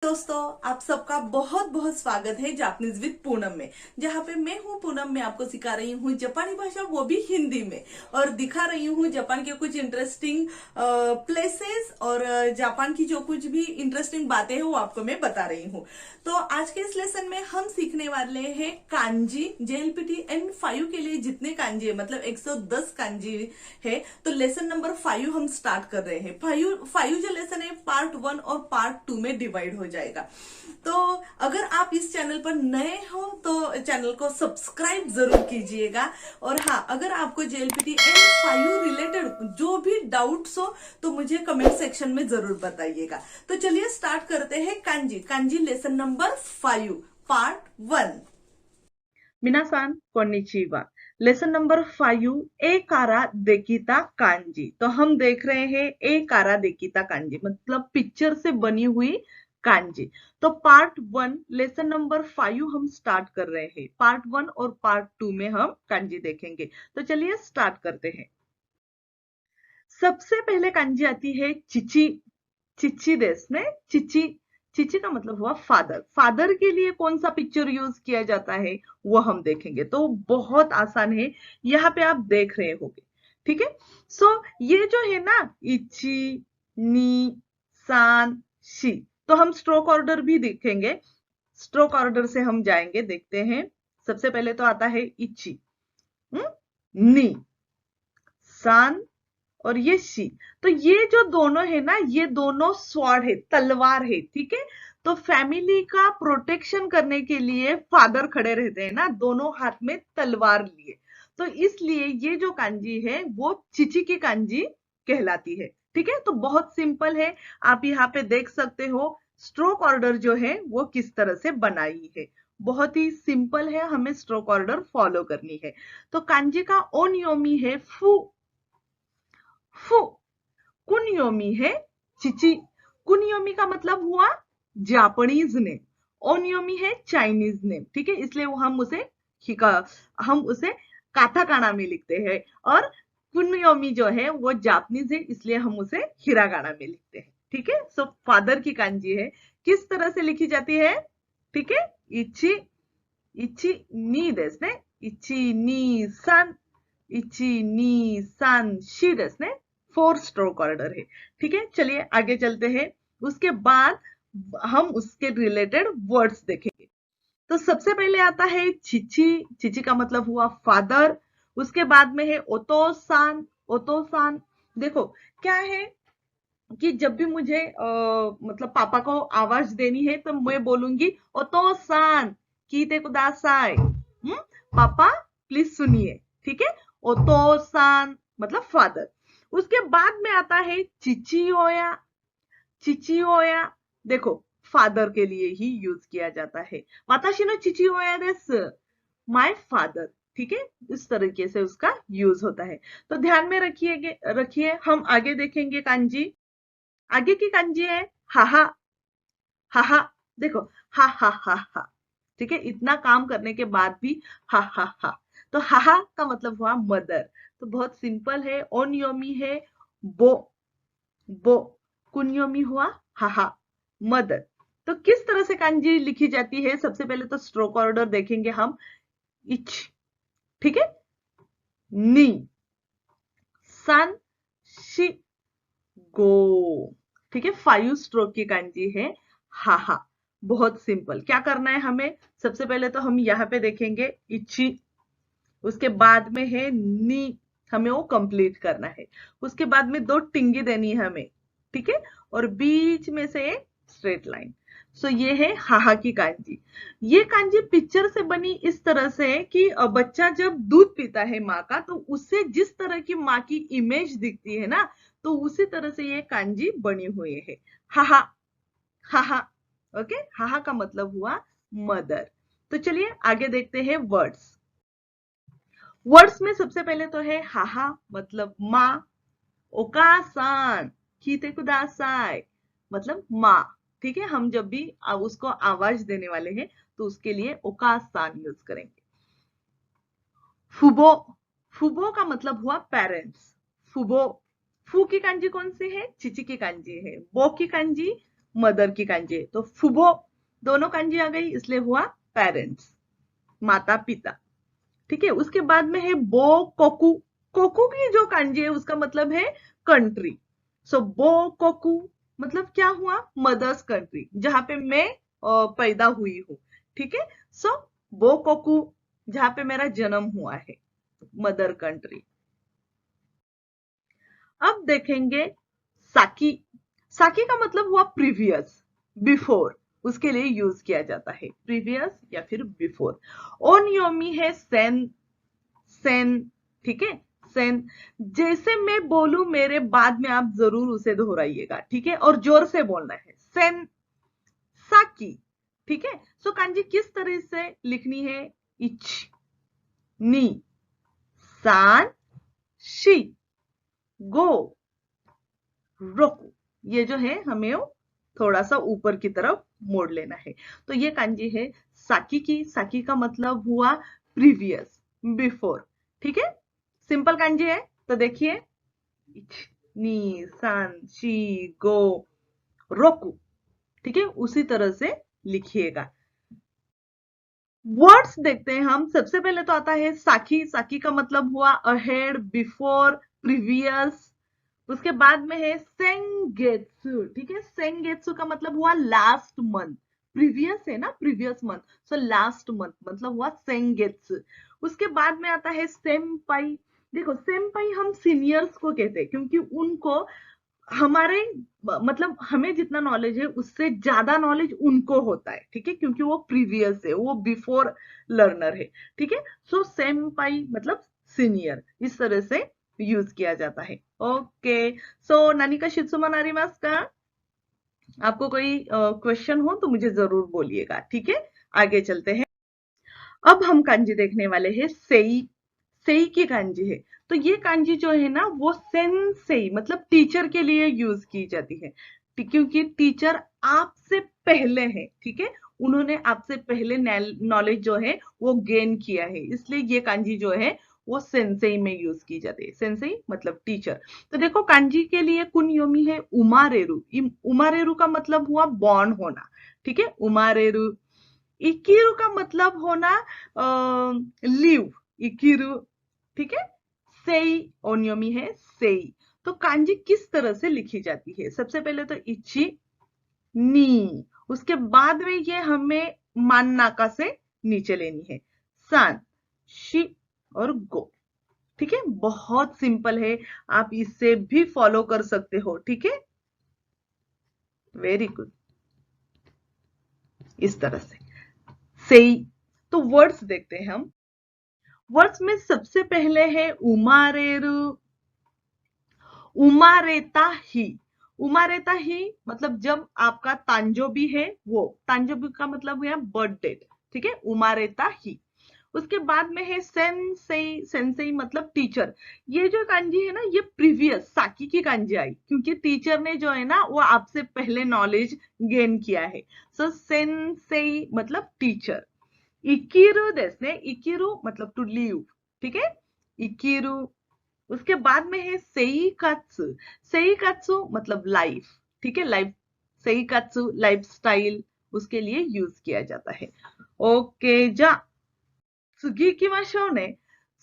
दोस्तों, आप सबका बहुत बहुत स्वागत है जापानीज विद पूनम में, जहाँ पे मैं हूँ पूनम। मैं आपको सिखा रही हूँ जापानी भाषा, वो भी हिंदी में, और दिखा रही हूँ जापान के कुछ इंटरेस्टिंग प्लेसेस और जापान की जो कुछ भी इंटरेस्टिंग बातें हैं वो आपको मैं बता रही हूँ। तो आज के इस लेसन में हम सीखने वाले हैं कांजी। JLPT N5 के लिए जितने कांजी है, मतलब 110 कांजी है, तो लेसन नंबर 5 हम स्टार्ट कर रहे हैं। फाइव जो लेसन है पार्ट 1 और पार्ट 2 में डिवाइड हो जाएगा। तो अगर आप इस चैनल पर नए हो तो चैनल को सब्सक्राइब जरूर कीजिएगा। और हाँ, अगर आपको JLPT N5 रिलेटेड जो भी डाउट्स हो तो मुझे कमेंट सेक्शन में जरूर बताइएगा। तो चलिए स्टार्ट करते हैं kanji. Kanji lesson number 5 part 1। मिनासान कोन्निचिवा। लेसन नंबर 5 ए कारा देखिता कांजी। तो हम देख रहे हैं ए कारा देखिता कांजी मतलब पिक्चर से बनी हुई कांजी। तो पार्ट 1 लेसन नंबर 5 हम स्टार्ट कर रहे हैं। पार्ट 1 और पार्ट 2 में हम कांजी देखेंगे। तो चलिए स्टार्ट करते हैं। सबसे पहले कांजी आती है चिची। चिची देश में चिची। चिची का मतलब हुआ फादर। फादर के लिए कौन सा पिक्चर यूज किया जाता है वो हम देखेंगे। तो बहुत आसान है, यहाँ पे आप देख रहे होंगे। ठीक है। सो ये जो है ना, इची, नी, सान, शी, तो हम स्ट्रोक ऑर्डर भी देखेंगे। स्ट्रोक ऑर्डर से हम जाएंगे, देखते हैं। सबसे पहले तो आता है इची, नी, सान और ये शी। तो ये जो दोनों है ना, ये दोनों स्वॉर्ड है, तलवार है। ठीक है। तो फैमिली का प्रोटेक्शन करने के लिए फादर खड़े रहते हैं ना, दोनों हाथ में तलवार लिए। तो इसलिए ये जो कांजी है वो चिची की कांजी कहलाती है। ठीक है। तो बहुत सिंपल है, आप यहाँ पे देख सकते हो स्ट्रोक ऑर्डर जो है वो किस तरह से बनाई है। बहुत ही सिंपल है, हमें स्ट्रोक ऑर्डर फॉलो करनी है। तो कांजी का ओनियोमी है फू। फू। कुनियोमी है चिची। कुनियोमी का मतलब हुआ जापानीज नेम। ओनियोमी है चाइनीज नेम। ठीक है। इसलिए हम उसे काथाकाना में लिखते हैं। और कुनियोमी जो है वो जापानीज है, इसलिए हम उसे हिरागाना में लिखते हैं। ठीक है। सो फादर की कांजी है, किस तरह से लिखी जाती है? ठीक है। इची, इची नी देस ने, इची नी सान, इची नी सान शी देस ने। 4 स्ट्रोक ऑर्डर है। ठीक है। चलिए आगे चलते हैं। उसके बाद हम उसके रिलेटेड वर्ड्स देखेंगे। तो सबसे पहले आता है चिची। चिची का मतलब हुआ फादर। उसके बाद में है ओतोसान। ओतोसान, देखो क्या है कि जब भी मुझे मतलब पापा को आवाज देनी है तो मैं बोलूंगी ओतोसान कीते कुदासाई। पापा प्लीज सुनिए। ठीक है। ओतोसान मतलब फादर। उसके बाद में आता है चिचिओया। चिचिओया, देखो फादर के लिए ही यूज किया जाता है। वाताशी नो चिचिओया देसु, माय फादर। ठीक है। इस तरीके से उसका यूज होता है। तो ध्यान में रखिए। हम आगे देखेंगे कांजी। आगे की कांजी है हाहा। हाहा, देखो हा हा हा हा। ठीक है। इतना काम करने के बाद भी हा हा हा। तो हाहा का मतलब हुआ मदर। तो बहुत सिंपल है। ओनियोमी है बो। बो। कुनियोमी हुआ हाहा, मदर। तो किस तरह से कांजी लिखी जाती है? सबसे पहले तो स्ट्रोक ऑर्डर देखेंगे हम। इच, ठीक है, नी, सान, शी, गो। ठीक है। 5 स्ट्रोक की कांजी है हाहा। बहुत सिंपल। क्या करना है हमें? सबसे पहले तो हम यहाँ पे देखेंगे इची। उसके बाद में है नी, हमें वो कंप्लीट करना है। उसके बाद में 2 टिंगी देनी है हमें। ठीक है। और बीच में से एक स्ट्रेट लाइन। सो ये है हाहा की कांजी। ये कांजी पिक्चर से बनी इस तरह से कि बच्चा जब दूध पीता है माँ का, तो उससे जिस तरह की माँ की इमेज दिखती है ना, तो उसी तरह से ये कांजी बनी हुई है। हाहा, हाहा। ओके। हाहा का मतलब हुआ मदर। तो चलिए आगे देखते हैं वर्ड्स। वर्ड्स में सबसे पहले तो है हाहा मतलब माँ। ओकासान कीते कुदासाई मतलब माँ। ठीक है। हम जब भी उसको आवाज देने वाले हैं तो उसके लिए ओकासान यूज करेंगे। फुबो। फुबो का मतलब हुआ पेरेंट्स। फुबो। फू की कांजी कौन सी है? चिची की कांजी है। बो की कांजी मदर की कांजी है, तो फुबो दोनों कांजी आ गई, इसलिए हुआ पेरेंट्स, माता पिता। ठीक है, उसके बाद में है बो कोकू। कोकू की जो कांजी है उसका मतलब है कंट्री। सो बो कोकू मतलब क्या हुआ, मदर्स कंट्री, जहां पे मैं पैदा हुई हूँ। ठीक है, सो बो कोकू जहां पे मेरा जन्म हुआ है, मदर कंट्री। अब देखेंगे साकी। साकी का मतलब हुआ प्रीवियस, बिफोर, उसके लिए यूज किया जाता है, प्रीवियस या फिर बिफोर। ओनियोमी है सेन, सेन। ठीक है, सेन। जैसे मैं बोलूं मेरे बाद में आप जरूर उसे दोहराइएगा, ठीक है, और जोर से बोलना है, सेन साकी। ठीक है, सो कांजी किस तरह से लिखनी है, इच, नी, सान, शी, गो, रोकू। ये जो है हमें थोड़ा सा ऊपर की तरफ मोड़ लेना है। तो ये कांजी है साकी की। साकी का मतलब हुआ प्रीवियस, बिफोर। ठीक है, सिंपल कांजी है। तो देखिए, इच, नी, सान, शी, गो, रोकू। ठीक है, उसी तरह से लिखिएगा। वर्ड्स देखते हैं हम। सबसे पहले तो आता है साकी। साकी का मतलब हुआ अहेड, बिफोर, प्रीवियस। उसके बाद में है सेंगेत्सु। ठीक है, सेंगेत्सु का मतलब हुआ लास्ट मंथ, प्रीवियस है ना, previous month, so last month मतलब हुआ सेंगेत्सु। उसके बाद में आता है सेम्पाई। देखो, सेम्पाई हम सीनियर्स को कहते हैं, क्योंकि उनको हमारे मतलब हमें जितना नॉलेज है उससे ज्यादा नॉलेज उनको होता है। ठीक है, क्योंकि वो प्रीवियस है, वो बिफोर लर्नर है। ठीक है, सो सेम्पाई मतलब सीनियर, इस तरह से यूज किया जाता है। ओके, सो नानी का शित्सुमन आरिमास का, आपको कोई क्वेश्चन हो तो मुझे जरूर बोलिएगा। ठीक है, आगे चलते हैं। अब हम कांजी देखने वाले हैं सेई। सेई की कांजी है। तो ये कांजी जो है ना वो सेंसेई मतलब टीचर के लिए यूज की जाती है, क्योंकि टीचर आपसे पहले है। ठीक है, उन्होंने आपसे पहले नॉलेज जो है वो गेन किया है, इसलिए ये कांजी जो है वो सेंसेई में यूज की जाती है। सेंसेई मतलब टीचर। तो देखो, कांजी के लिए कुनयोमी है उमारेरु। उमारेरु का मतलब हुआ बॉर्न होना। ठीक है, उमारेरु। इकिरु का मतलब होना लिव, इकिरु। ठीक है, सेई ओनियोमी है सेई। तो कांजी किस तरह से लिखी जाती है, सबसे पहले तो इची, नी, उसके बाद में ये हमें माननाका से नीचे लेनी है, सान, शी और गो। ठीक है, बहुत सिंपल है, आप इससे भी फॉलो कर सकते हो। ठीक है, वेरी गुड, इस तरह से सेई। तो वर्ड्स देखते हैं हम। वर्ड्स में सबसे पहले है उमारेरु, उमारेता ही। उमारेता ही मतलब जब आपका तांजोबी है, वो तांजोबी का मतलब हुआ बर्थ डेट। ठीक है, उमारेता ही। उसके बाद में है सेंसेई। सेंसेई मतलब टीचर। ये जो कांजी है ना, ये प्रीवियस साकी की कांजी आई, क्योंकि टीचर ने जो है ना वो आपसे पहले नॉलेज गेन किया है। सो सेंसेई मतलब टीचर। इकिरु देसने, इकिरु मतलब टू लीव। ठीक है, इकिरु। उसके बाद में है सेइकात्सु। सेइकात्सु मतलब लाइफ। ठीक है, लाइफ, सेइकात्सु लाइफ स्टाइल, उसके लिए यूज किया जाता है। ओके, जा सुगी की माशोने।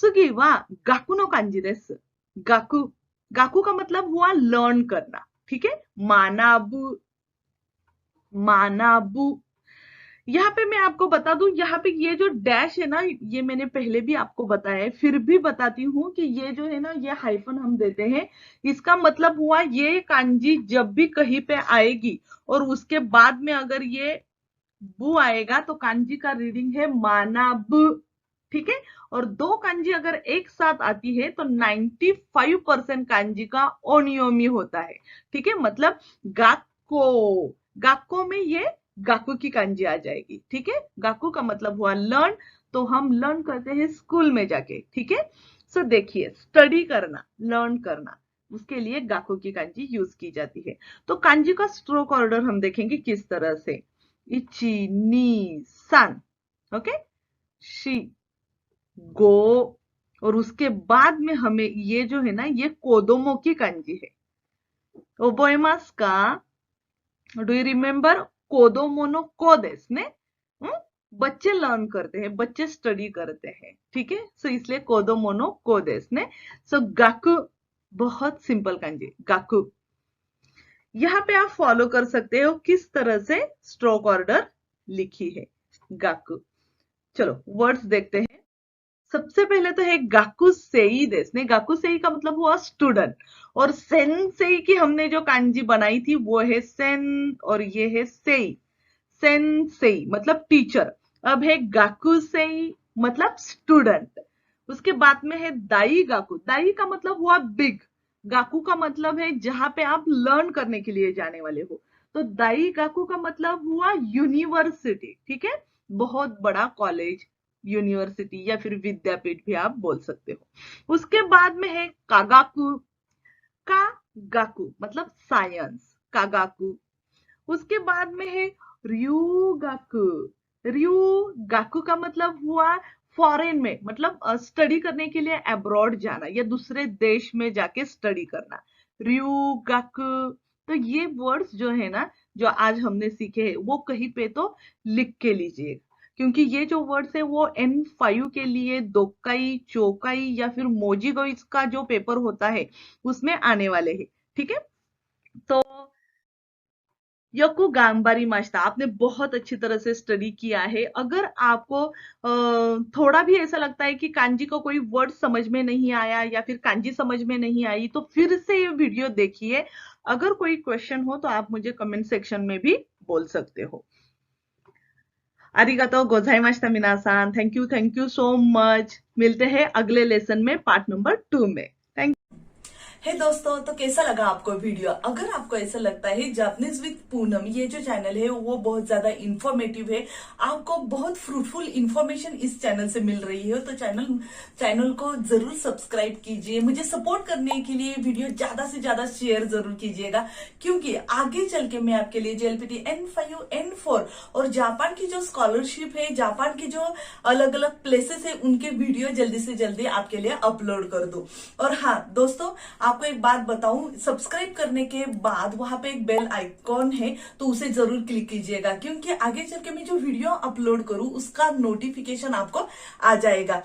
सुगी वा गाकु नो कांजी देसु। गाकु, गाकु का मतलब हुआ लर्न करना। ठीक है, मानाबु, मानाबु। यहाँ पे मैं आपको बता दूं, यहाँ पे ये जो डैश है ना, ये मैंने पहले भी आपको बताया है, फिर भी बताती हूँ कि ये जो है ना, ये हाइफन हम देते हैं। इसका मतलब हुआ ये कांजी जब भी कहीं पे आएगी और उसके बाद में अगर ये बु आएगा तो कांजी का रीडिंग है मानाब। ठीक है, और दो कांजी अगर एक साथ आती है तो 95% कांजी का ओनियोमी होता है। ठीक है, मतलब गाक्को, गाक्को में ये गाकू की कांजी आ जाएगी। ठीक है, गाकू का मतलब हुआ लर्न, तो हम लर्न करते हैं स्कूल में जाके। ठीक है, सो देखिए, स्टडी करना, लर्न करना, उसके लिए गाकू की कांजी यूज की जाती है। तो कांजी का स्ट्रोक ऑर्डर हम देखेंगे किस तरह से, इची, नी, सान, ओके, शी, गो, और उसके बाद में हमें ये जो है ना, ये कोदोमो की कांजी है। ओबोएमास का। डू यू रिमेम्बर कोदो मोनो को देस ने? बच्चे लर्न करते हैं, बच्चे स्टडी करते हैं, ठीक है। सो इसलिए कोदो मोनो को देस ने। सो गाकू बहुत सिंपल कांजी, गाकू। यहाँ पे आप फॉलो कर सकते हो किस तरह से स्ट्रोक ऑर्डर लिखी है, गाकू। चलो वर्ड्स देखते हैं। सबसे पहले तो है गाकू सेई देस ने। गाकू सेई का मतलब हुआ स्टूडेंट, और सेन सेई की हमने जो कांजी बनाई थी वो है सेन, और ये है सेई। सेन सेई मतलब टीचर। अब है गाकू सेई मतलब स्टूडेंट। उसके बाद में है दाई गाकू। दाई का मतलब हुआ बिग, गाकू का मतलब है जहां पे आप लर्न करने के लिए जाने वाले हो। तो दाई गाकू का मतलब हुआ यूनिवर्सिटी, ठीक है, बहुत बड़ा कॉलेज, यूनिवर्सिटी या फिर विद्यापीठ भी आप बोल सकते हो। उसके बाद में है कागाकू। का गाकू मतलब साइंस, कागाकू। उसके बाद में है ryugaku। ryugaku का मतलब हुआ फॉरेन में, मतलब स्टडी करने के लिए अब्रॉड जाना या दूसरे देश में जाके स्टडी करना, ryugaku। तो ये वर्ड्स जो है ना, जो आज हमने सीखे हैं, वो कहीं पे तो लिख के लीजिए, क्योंकि ये जो वर्ड्स है वो N5 के लिए दोकाई, चौकाई या फिर मोजीगोइस का जो पेपर होता है उसमें आने वाले हैं, ठीक है। तो यकु गांबारी माश्ता आपने बहुत अच्छी तरह से स्टडी किया है। अगर आपको थोड़ा भी ऐसा लगता है कि कांजी का कोई वर्ड समझ में नहीं आया या फिर कांजी समझ में नहीं आई, तो फिर से ये वीडियो देखिए। अगर कोई क्वेश्चन हो तो आप मुझे कमेंट सेक्शन में भी बोल सकते हो। आरिगातो गोजाइमाशिता मिनासान। Thank you so much. मिलते हैं अगले लेसन में, पार्ट नंबर 2 में। थैंक हे दोस्तों, तो कैसा लगा आपको वीडियो? अगर आपको ऐसा लगता है जापनीज विद पूनम ये जो चैनल है वो बहुत ज्यादा इंफॉर्मेटिव है, आपको बहुत फ्रूटफुल इंफॉर्मेशन इस चैनल से मिल रही है, तो चैनल को जरूर सब्सक्राइब कीजिए। मुझे सपोर्ट करने के लिए वीडियो ज्यादा से ज्यादा शेयर जरूर कीजिएगा, क्योंकि आगे चल के मैं आपके लिए JLPT N5 N4 और जापान की जो स्कॉलरशिप है, जापान के जो अलग अलग प्लेसेस है, उनके वीडियो जल्दी से जल्दी आपके लिए अपलोड कर दूं। और हाँ दोस्तों, आपको एक बात बताऊं, सब्सक्राइब करने के बाद वहां पे एक बेल आइकॉन है, तो उसे जरूर क्लिक कीजिएगा, क्योंकि आगे चल के मैं जो वीडियो अपलोड करूं उसका नोटिफिकेशन आपको आ जाएगा।